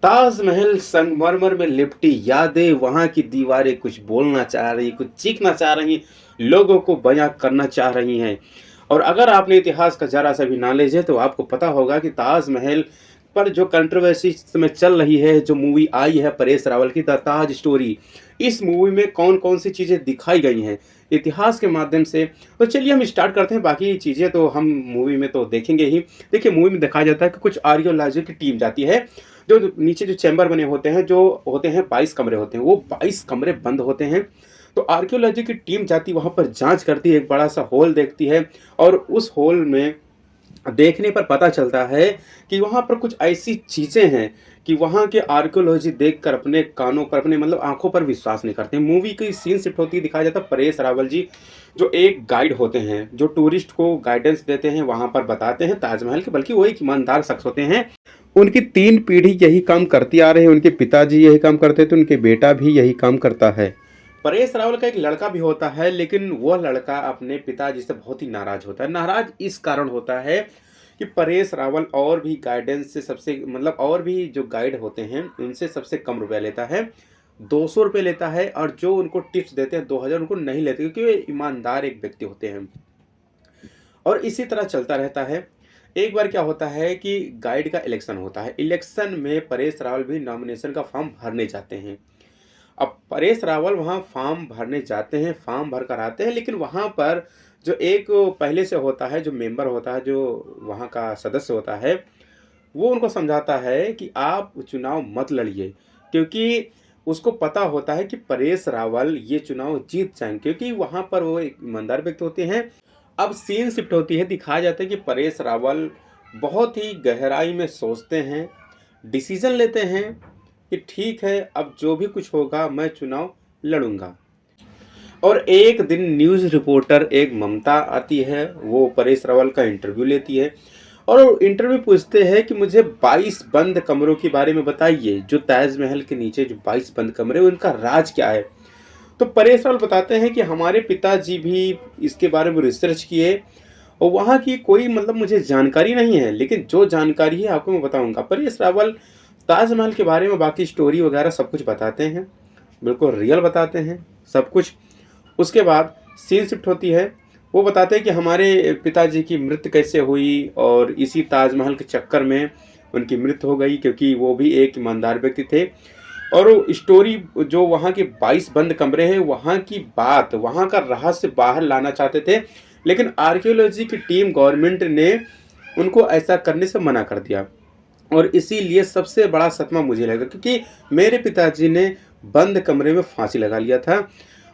ताजमहल संगमरमर में लिपटी यादें, वहाँ की दीवारें कुछ बोलना चाह रही, कुछ चीखना चाह रही, लोगों को बयां करना चाह रही हैं। और अगर आपने इतिहास का जरा सा भी नॉलेज है तो आपको पता होगा कि ताजमहल पर जो कंट्रोवर्सी इस समय चल रही है, जो मूवी आई है परेश रावल की द ताज स्टोरी, इस मूवी में कौन कौन सी चीज़ें दिखाई गई हैं इतिहास के माध्यम से। तो चलिए हम स्टार्ट करते हैं, बाकी चीज़ें तो हम मूवी में तो देखेंगे ही। देखिए, मूवी में दिखाया जाता है कि कुछ आर्कियोलॉजी की टीम जाती है, जो नीचे जो चैम्बर बने होते हैं, जो होते हैं 22 कमरे होते हैं, वो 22 कमरे बंद होते हैं। तो आर्कियोलॉजी की टीम जाती वहाँ पर जांच करती है, एक बड़ा सा हॉल देखती है, और उस हॉल में देखने पर पता चलता है कि वहाँ पर कुछ ऐसी चीज़ें हैं कि वहाँ के आर्कियोलॉजी देखकर अपने कानों पर, अपने मतलब आंखों पर विश्वास नहीं करते। मूवी की सीन शिफ्ट होती है, दिखाया जाता है परेश रावल जी जो एक गाइड होते हैं, जो टूरिस्ट को गाइडेंस देते हैं, वहाँ पर बताते हैं ताजमहल के, बल्कि वो एक ईमानदार शख्स होते हैं। उनकी 3 पीढ़ी यही काम करती आ रहे हैं, उनके पिताजी यही काम करते थे, उनके बेटा भी यही काम करता है। परेश रावल का एक लड़का भी होता है, लेकिन वह लड़का अपने पिताजी से बहुत ही नाराज होता है। नाराज इस कारण होता है कि परेश रावल और भी गाइडेंस से सबसे, मतलब और भी जो गाइड होते हैं उनसे सबसे कम रुपया लेता है, 200 रुपये लेता है, और जो उनको टिप्स देते हैं 2000 उनको नहीं लेते, क्योंकि वे ईमानदार एक व्यक्ति होते हैं। और इसी तरह चलता रहता है। एक बार क्या होता है कि गाइड का इलेक्शन होता है, इलेक्शन में परेश रावल भी नॉमिनेशन का फॉर्म भरने जाते हैं। अब परेश रावल वहाँ फॉर्म भरने जाते हैं, फॉर्म भर कर आते हैं, लेकिन वहाँ पर जो एक पहले से होता है, जो मेंबर होता है, जो वहाँ का सदस्य होता है, वो उनको समझाता है कि आप चुनाव मत लड़िए, क्योंकि उसको पता होता है कि परेश रावल ये चुनाव जीत जाएंगे, क्योंकि वहाँ पर वो एक ईमानदार व्यक्ति होते हैं। अब सीन शिफ्ट होती है, दिखाया जाता है कि परेश रावल बहुत ही गहराई में सोचते हैं, डिसीजन लेते हैं कि ठीक है, अब जो भी कुछ होगा मैं चुनाव लड़ूंगा। और एक दिन न्यूज़ रिपोर्टर एक ममता आती है, वो परेश रावल का इंटरव्यू लेती है, और इंटरव्यू पूछते हैं कि मुझे 22 बंद कमरों के बारे में बताइए, जो ताजमहल के नीचे जो 22 बंद कमरे, उनका राज क्या है। तो परेश रावल बताते हैं कि हमारे पिताजी भी इसके बारे में रिसर्च किए, और वहाँ की कोई मतलब मुझे जानकारी नहीं है, लेकिन जो जानकारी है आपको मैं बताऊंगा। परेश रावल ताजमहल के बारे में बाकी स्टोरी वगैरह सब कुछ बताते हैं, बिल्कुल रियल बताते हैं सब कुछ। उसके बाद सीन शिफ्ट होती है, वो बताते हैं कि हमारे पिताजी की मृत्यु कैसे हुई, और इसी ताजमहल के चक्कर में उनकी मृत्यु हो गई, क्योंकि वो भी एक ईमानदार व्यक्ति थे। और वो स्टोरी जो वहाँ के 22 बंद कमरे हैं, वहाँ की बात, वहाँ का रहस्य बाहर लाना चाहते थे, लेकिन आर्कियोलॉजी की टीम, गवर्नमेंट ने उनको ऐसा करने से मना कर दिया। और इसीलिए सबसे बड़ा सदमा मुझे लगा, क्योंकि मेरे पिताजी ने बंद कमरे में फांसी लगा लिया था।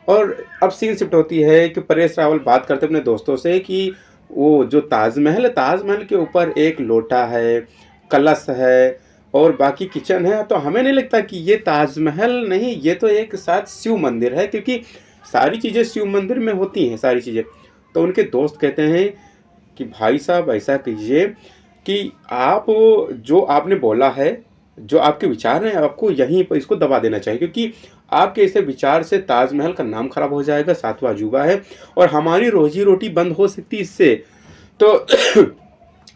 और अब सीन शिफ्ट होती है कि परेश रावल बात करते अपने दोस्तों से कि वो जो ताजमहल है, ताजमहल के ऊपर एक लोटा है, कलश है, और बाकी किचन है, तो हमें नहीं लगता कि ये ताजमहल नहीं, ये तो एक साथ शिव मंदिर है, क्योंकि सारी चीज़ें शिव मंदिर में होती हैं सारी चीज़ें। तो उनके दोस्त कहते हैं कि भाई साहब ऐसा कीजिए कि आप जो आपने बोला है, जो आपके विचार हैं, आपको यहीं पर इसको दबा देना चाहिए, क्योंकि आपके ऐसे विचार से ताजमहल का नाम खराब हो जाएगा, सातवां अजूबा है, और हमारी रोजी रोटी बंद हो सकती है इससे। तो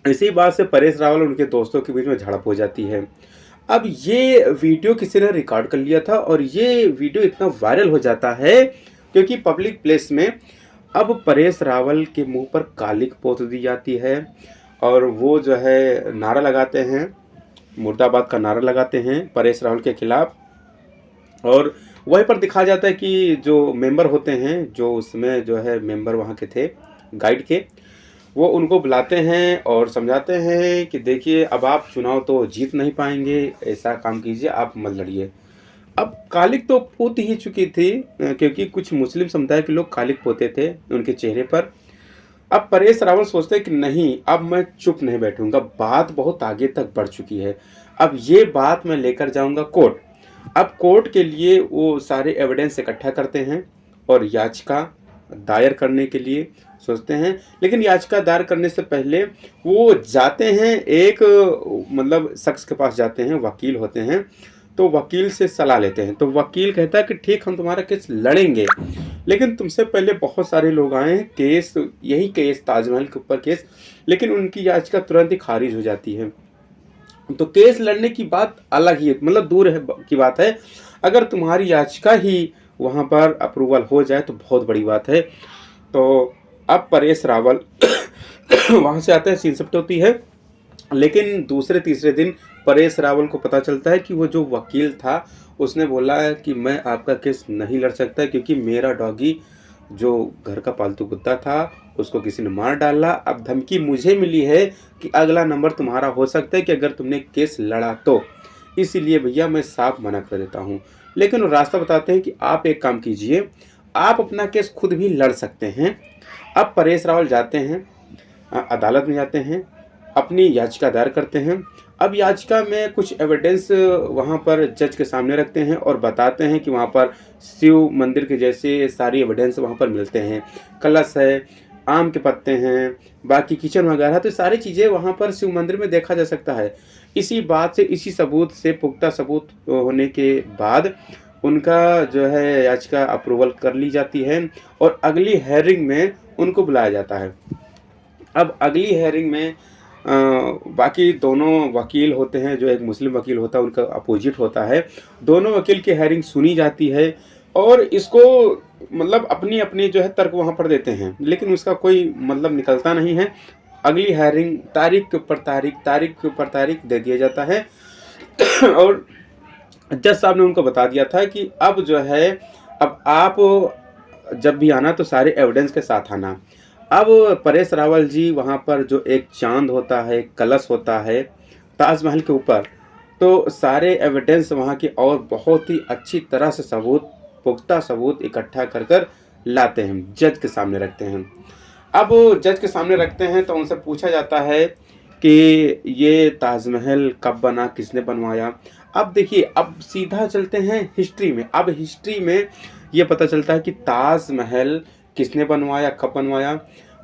इसी बात से परेश रावल और उनके दोस्तों के बीच में झड़प हो जाती है। अब ये वीडियो किसी ने रिकॉर्ड कर लिया था, और ये वीडियो इतना वायरल हो जाता है क्योंकि पब्लिक प्लेस में अब परेश रावल के मुंह पर कालिक पोत दी जाती है, और वो जो है नारा लगाते हैं, मुर्दाबाद का नारा लगाते हैं परेश रावल के खिलाफ। और वहीं पर दिखाया जाता है कि जो मेंबर होते हैं, जो उसमें जो है मेंबर वहाँ के थे गाइड के, वो उनको बुलाते हैं और समझाते हैं कि देखिए, अब आप चुनाव तो जीत नहीं पाएंगे, ऐसा काम कीजिए, आप मत लड़िए। अब कालिक तो पोत ही चुकी थी, क्योंकि कुछ मुस्लिम समुदाय के लोग कालिक पोते थे उनके चेहरे पर। अब परेश रावल सोचते हैं कि नहीं, अब मैं चुप नहीं बैठूंगा, बात बहुत आगे तक बढ़ चुकी है, अब ये बात मैं लेकर जाऊंगा कोर्ट। अब कोर्ट के लिए वो सारे एविडेंस इकट्ठा करते हैं, और याचिका दायर करने के लिए सोचते हैं। लेकिन याचिका दायर करने से पहले वो जाते हैं, एक मतलब शख्स के पास जाते हैं, वकील होते हैं, तो वकील से सलाह लेते हैं। तो वकील कहता है कि ठीक, हम तुम्हारा केस लड़ेंगे, लेकिन तुमसे पहले बहुत सारे लोग आए हैं, केस यही केस ताजमहल के ऊपर केस, लेकिन उनकी याचिका तुरंत ही खारिज हो जाती है। तो केस लड़ने की बात अलग ही है, मतलब दूर है की बात है। अगर तुम्हारी याचिका ही वहाँ पर अप्रूवल हो जाए तो बहुत बड़ी बात है। तो अब परेश रावल वहाँ से आते हैं, सीन शिफ्ट होती है। लेकिन दूसरे तीसरे दिन परेश रावल को पता चलता है कि वो जो वकील था उसने बोला है कि मैं आपका केस नहीं लड़ सकता, क्योंकि मेरा डॉगी जो घर का पालतू कुत्ता था उसको किसी ने मार डाला। अब धमकी मुझे मिली है कि अगला नंबर तुम्हारा हो सकता है कि अगर तुमने केस लड़ा तो, इसीलिए भैया मैं साफ मना कर देता हूँ। लेकिन वो रास्ता बताते हैं कि आप एक काम कीजिए, आप अपना केस खुद भी लड़ सकते हैं। अब परेश रावल जाते हैं, अदालत में जाते हैं, अपनी याचिका दायर करते हैं। अब याचिका में कुछ एविडेंस वहाँ पर जज के सामने रखते हैं और बताते हैं कि वहाँ पर शिव मंदिर के जैसे सारी एविडेंस वहाँ पर मिलते हैं। कलश है, आम के पत्ते हैं, बाकी किचन वगैरह, तो सारी चीज़ें वहाँ पर शिव मंदिर में देखा जा सकता है। इसी बात से, इसी सबूत से, पुख्ता सबूत होने के बाद उनका जो है याचिका अप्रूवल कर ली जाती है और अगली हेयरिंग में उनको बुलाया जाता है। अब अगली हेयरिंग में बाकी दोनों वकील होते हैं, जो एक मुस्लिम वकील होता है उनका अपोजिट होता है, दोनों वकील की हेयरिंग सुनी जाती है और इसको मतलब अपनी अपनी जो है तर्क वहाँ पर देते हैं, लेकिन उसका कोई मतलब निकलता नहीं है। अगली हेयरिंग तारीख पर तारीख दे दिया जाता है और जज साहब ने उनको बता दिया था कि अब जो है, अब आप जब भी आना तो सारे एविडेंस के साथ आना। अब परेश रावल जी वहाँ पर जो एक चांद होता है, कलश होता है ताजमहल के ऊपर, तो सारे एविडेंस वहाँ के और बहुत ही अच्छी तरह से सबूत, पुख्ता सबूत इकट्ठा कर कर लाते हैं, जज के सामने रखते हैं। अब जज के सामने रखते हैं तो उनसे पूछा जाता है कि ये ताजमहल कब बना, किसने बनवाया। अब देखिए, अब सीधा चलते हैं हिस्ट्री में। अब हिस्ट्री में ये पता चलता है कि ताजमहल किसने बनवाया, कब बनवाया,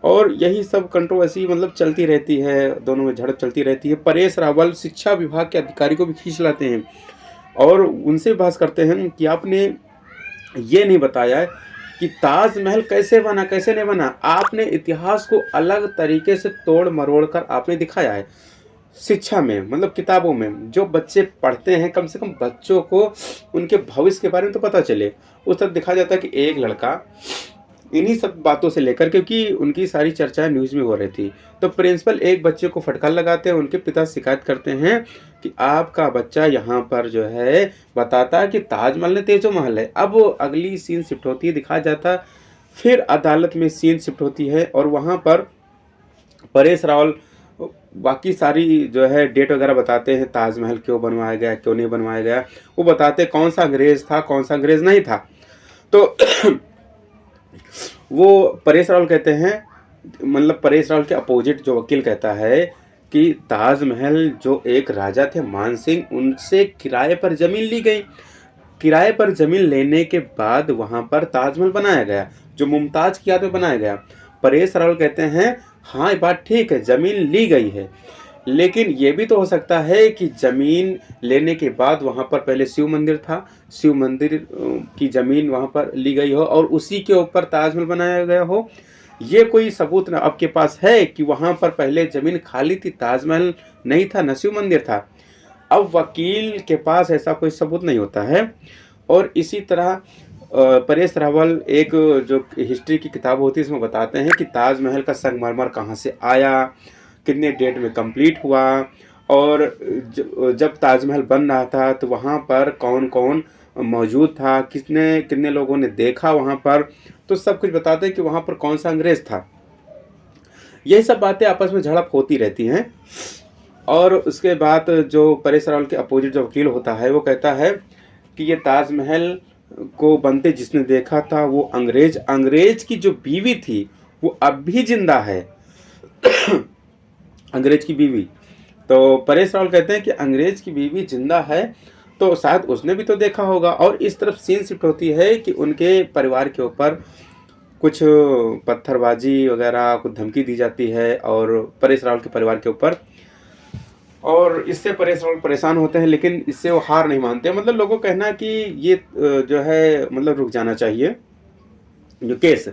और यही सब कंट्रोवर्सी मतलब चलती रहती है, दोनों में झड़प चलती रहती है। परेश रावल शिक्षा विभाग के अधिकारी को भी खींच लाते हैं और उनसे बहस करते हैं कि आपने ये नहीं बताया है कि ताजमहल कैसे बना, कैसे नहीं बना। आपने इतिहास को अलग तरीके से तोड़ मरोड़ कर आपने दिखाया है शिक्षा में, मतलब किताबों में। जो बच्चे पढ़ते हैं, कम से कम बच्चों को उनके भविष्य के बारे में तो पता चले। उस तक दिखाया जाता है कि एक लड़का इन्हीं सब बातों से लेकर, क्योंकि उनकी सारी चर्चाएं न्यूज़ में हो रही थी, तो प्रिंसिपल एक बच्चे को फटकार लगाते हैं। उनके पिता शिकायत करते हैं कि आपका बच्चा यहाँ पर जो है बताता है कि ताजमहल ने तेजो महल है। अब अगली सीन शिफ्ट होती है, दिखाया जाता, फिर अदालत में सीन शिफ्ट होती है और वहाँ पर परेश रावल बाकी सारी जो है डेट वगैरह बताते हैं, ताजमहल क्यों बनवाया गया, क्यों नहीं बनवाया गया। वो बताते कौन सा अंग्रेज था, कौन सा अंग्रेज नहीं था। तो वो परेश रावल कहते हैं, मतलब परेश रावल के अपोजिट जो वकील कहता है कि ताजमहल जो एक राजा थे मान सिंह, उनसे किराए पर ज़मीन ली गई। किराए पर ज़मीन लेने के बाद वहाँ पर ताजमहल बनाया गया, जो मुमताज़ की याद में बनाया गया। परेश रावल कहते हैं हाँ ये बात ठीक है, ज़मीन ली गई है, लेकिन ये भी तो हो सकता है कि ज़मीन लेने के बाद वहाँ पर पहले शिव मंदिर था, शिव मंदिर की ज़मीन वहाँ पर ली गई हो और उसी के ऊपर ताजमहल बनाया गया हो। ये कोई सबूत ना आपके पास है कि वहाँ पर पहले ज़मीन खाली थी, ताजमहल नहीं था, न शिव मंदिर था। अब वकील के पास ऐसा कोई सबूत नहीं होता है। और इसी तरह परेश रावल एक जो हिस्ट्री की किताब होती है इसमें बताते हैं कि ताजमहल का संगमरमर कहाँ से आया, कितने डेट में कंप्लीट हुआ, और जब ताजमहल बन रहा था तो वहाँ पर कौन कौन मौजूद था, कितने कितने लोगों ने देखा वहाँ पर, तो सब कुछ बताते हैं कि वहाँ पर कौन सा अंग्रेज था। यही सब बातें आपस में झड़प होती रहती हैं। और उसके बाद जो परेश रावल के अपोजिट जो वकील होता है वो कहता है कि ये ताजमहल को बनते जिसने देखा था वो अंग्रेज की जो बीवी थी वो अब भी जिंदा है। अंग्रेज की बीवी, तो परेश रावल कहते हैं कि अंग्रेज की बीवी जिंदा है तो शायद उसने भी तो देखा होगा। और इस तरफ सीन शिफ्ट होती है कि उनके परिवार के ऊपर कुछ पत्थरबाजी वगैरह, कुछ धमकी दी जाती है और परेश रावल के परिवार के ऊपर, और इससे परेश रावल परेशान होते हैं, लेकिन इससे वो हार नहीं मानते। मतलब लोगों का कहना है कि ये जो है मतलब रुक जाना चाहिए जो केस।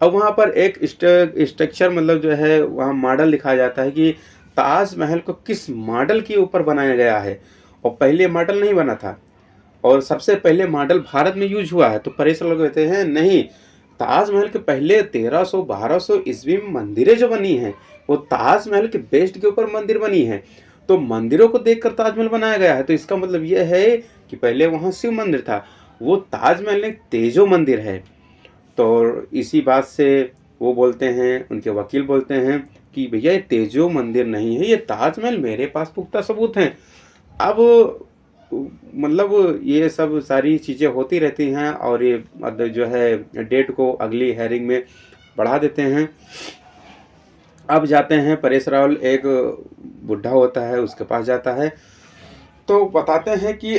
अब वहाँ पर एक स्ट्रक्चर मतलब जो है वहाँ मॉडल दिखाया जाता है कि ताजमहल को किस मॉडल के ऊपर बनाया गया है, और पहले मॉडल नहीं बना था, और सबसे पहले मॉडल भारत में यूज हुआ है। तो परेश रावल कहते हैं नहीं, ताजमहल के पहले 1300-1200 ईस्वी में मंदिरें जो बनी हैं वो ताजमहल के बेस्ड के ऊपर मंदिर बनी है। तो मंदिरों को देखकर ताजमहल बनाया गया है। तो इसका मतलब ये है कि पहले वहाँ शिव मंदिर था, वो ताजमहल एक तेजो मंदिर है। तो इसी बात से वो बोलते हैं, उनके वकील बोलते हैं कि भैया ये तेजो मंदिर नहीं है, ये ताजमहल, मेरे पास पुख्ता सबूत हैं। अब मतलब ये सब सारी चीज़ें होती रहती हैं, और ये जो है डेट को अगली हेयरिंग में बढ़ा देते हैं। अब जाते हैं, परेश रावल एक बुढ़ा होता है, उसके पास जाता है, तो बताते हैं कि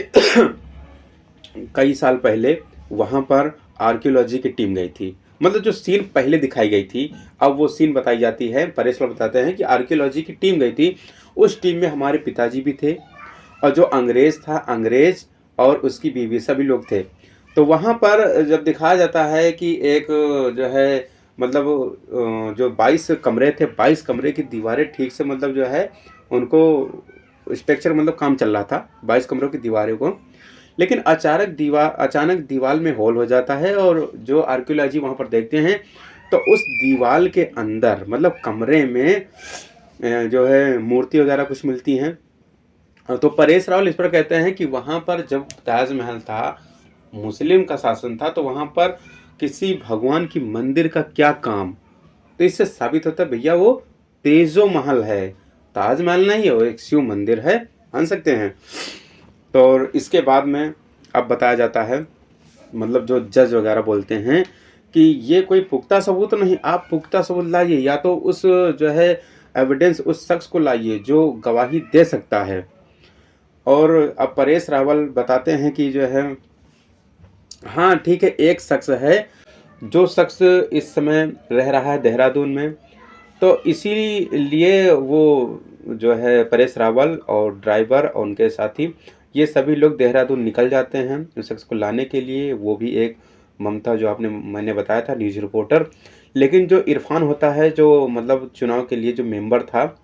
कई साल पहले वहाँ पर आर्कियोलॉजी की टीम गई थी। मतलब जो सीन पहले दिखाई गई थी, अब वो सीन बताई जाती है। परेश रावल बताते हैं कि आर्कियोलॉजी की टीम गई थी, उस टीम में हमारे पिताजी भी थे, और जो अंग्रेज़ था, अंग्रेज़ और उसकी बीवी, सभी लोग थे। तो वहाँ पर जब दिखाया जाता है कि एक जो है मतलब जो 22 कमरे थे, 22 कमरे की दीवारें ठीक से मतलब जो है उनको स्ट्रक्चर मतलब काम चल रहा था 22 कमरों की दीवारों को, लेकिन अचानक दीवार में होल हो जाता है, और जो आर्कियोलॉजी वहाँ पर देखते हैं तो उस दीवार के अंदर मतलब कमरे में जो है मूर्ति वगैरह कुछ मिलती हैं। तो परेश रावल इस पर कहते हैं कि वहाँ पर जब ताजमहल था, मुस्लिम का शासन था, तो वहाँ पर किसी भगवान की मंदिर का क्या काम। तो इससे साबित होता है भैया वो तेजो महल है, ताजमहल नहीं है, वो एक शिव मंदिर है, मान सकते हैं। तो इसके बाद में अब बताया जाता है, मतलब जो जज वगैरह बोलते हैं कि ये कोई पुख्ता सबूत नहीं, आप पुख्ता सबूत लाइए, या तो उस जो है एविडेंस उस शख्स को लाइए जो गवाही दे सकता है। और अब परेश रावल बताते हैं कि जो है हाँ ठीक है, एक शख्स है, जो शख्स इस समय रह रहा है देहरादून में, तो इसीलिए वो जो है परेश रावल और ड्राइवर और उनके साथी, ये सभी लोग देहरादून निकल जाते हैं उस शख्स को लाने के लिए। वो भी एक ममता, जो मैंने बताया था, न्यूज़ रिपोर्टर। लेकिन जो इरफान होता है, जो मतलब चुनाव के लिए जो मेंबर था,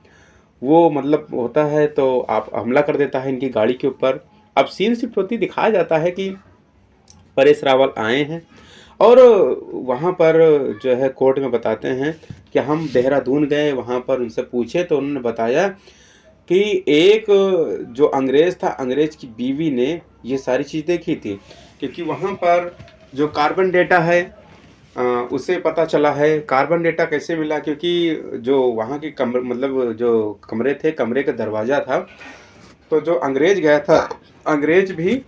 वो मतलब होता है तो आप हमला कर देता है इनकी गाड़ी के ऊपर। अब सीन शिफ्ट होती दिखाया जाता है कि परेश रावल आए हैं, और वहाँ पर जो है कोर्ट में बताते हैं कि हम देहरादून गए, वहाँ पर उनसे पूछे तो उन्होंने बताया कि एक जो अंग्रेज़ था, अंग्रेज़ की बीवी ने ये सारी चीज़ देखी थी, क्योंकि वहाँ पर जो कार्बन डेटा है उसे पता चला है। कार्बन डेटा कैसे मिला, क्योंकि जो वहाँ की मतलब जो कमरे थे, कमरे का दरवाज़ा था, तो जो अंग्रेज़ गया था, अंग्रेज़ भी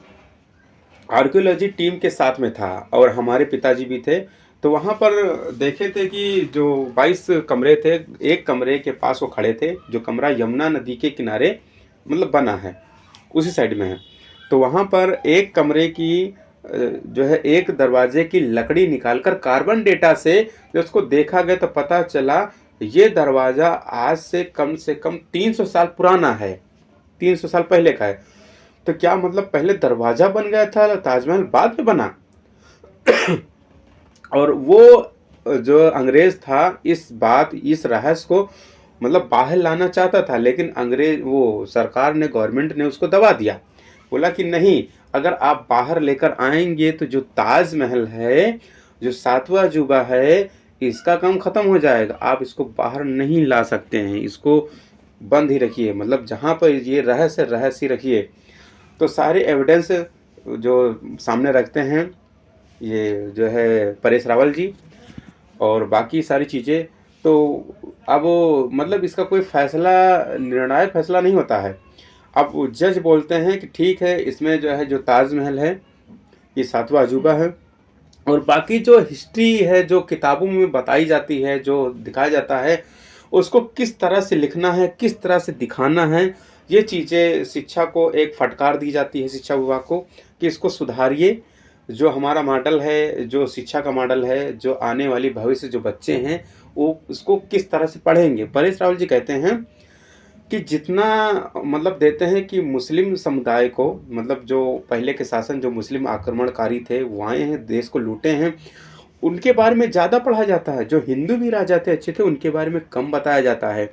आर्कियोलॉजी टीम के साथ में था, और हमारे पिताजी भी थे। तो वहाँ पर देखे थे कि जो 22 कमरे थे, एक कमरे के पास वो खड़े थे, जो कमरा यमुना नदी के किनारे मतलब बना है, उसी साइड में है। तो वहाँ पर एक कमरे की जो है एक दरवाजे की लकड़ी निकालकर कार्बन डेटा से जब उसको देखा गया तो पता चला ये दरवाज़ा आज से कम 300 साल पुराना है, 300 साल पहले का है। तो क्या मतलब पहले दरवाज़ा बन गया था, ताजमहल बाद में बना। और वो जो अंग्रेज़ था इस रहस्य को मतलब बाहर लाना चाहता था, लेकिन वो सरकार ने, गवर्नमेंट ने उसको दबा दिया। बोला कि नहीं, अगर आप बाहर लेकर आएंगे तो जो ताजमहल है, जो 7वां अजूबा है, इसका काम ख़त्म हो जाएगा, आप इसको बाहर नहीं ला सकते हैं, इसको बंद ही रखिए, मतलब जहाँ पर ये रहस्य रखिए। तो सारे एविडेंस जो सामने रखते हैं ये जो है परेश रावल जी, और बाकी सारी चीज़ें। तो अब मतलब इसका कोई निर्णायक फैसला नहीं होता है। अब जज बोलते हैं कि ठीक है, इसमें जो है जो ताजमहल है ये 7वां अजूबा है, और बाकी जो हिस्ट्री है, जो किताबों में बताई जाती है, जो दिखाया जाता है, उसको किस तरह से लिखना है, किस तरह से दिखाना है, ये चीज़ें शिक्षा को एक फटकार दी जाती है, शिक्षा विभाग को, कि इसको सुधारिए। जो हमारा मॉडल है, जो शिक्षा का मॉडल है, जो आने वाली भविष्य जो बच्चे हैं वो उसको किस तरह से पढ़ेंगे। परेश रावल जी कहते हैं कि जितना मतलब देते हैं कि मुस्लिम समुदाय को, मतलब जो पहले के शासन, जो मुस्लिम आक्रमणकारी थे वो आए हैं, देश को लूटे हैं, उनके बारे में ज़्यादा पढ़ा जाता है। जो हिंदू भी राजा थे, अच्छे थे, उनके बारे में कम बताया जाता है।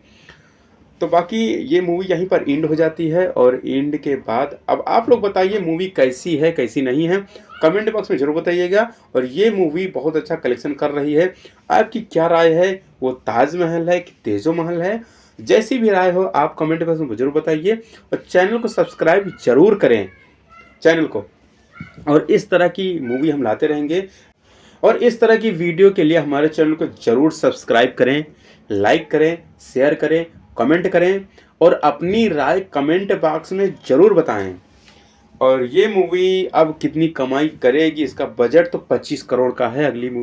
तो बाकी ये मूवी यहीं पर एंड हो जाती है और एंड के बाद अब आप लोग बताइए मूवी कैसी है कैसी नहीं है, कमेंट बॉक्स में ज़रूर बताइएगा। और ये मूवी बहुत अच्छा कलेक्शन कर रही है, आपकी क्या राय है? वो ताजमहल है कि तेजो महल है? जैसी भी राय हो आप कमेंट बॉक्स में ज़रूर बताइए और चैनल को सब्सक्राइब ज़रूर करें चैनल को। और इस तरह की मूवी हम लाते रहेंगे और इस तरह की वीडियो के लिए हमारे चैनल को ज़रूर सब्सक्राइब करें, लाइक करें, शेयर करें, कमेंट करें और अपनी राय कमेंट बॉक्स में ज़रूर बताएं। और ये मूवी अब कितनी कमाई करेगी, इसका बजट तो 25 करोड़ का है अगली मूवी।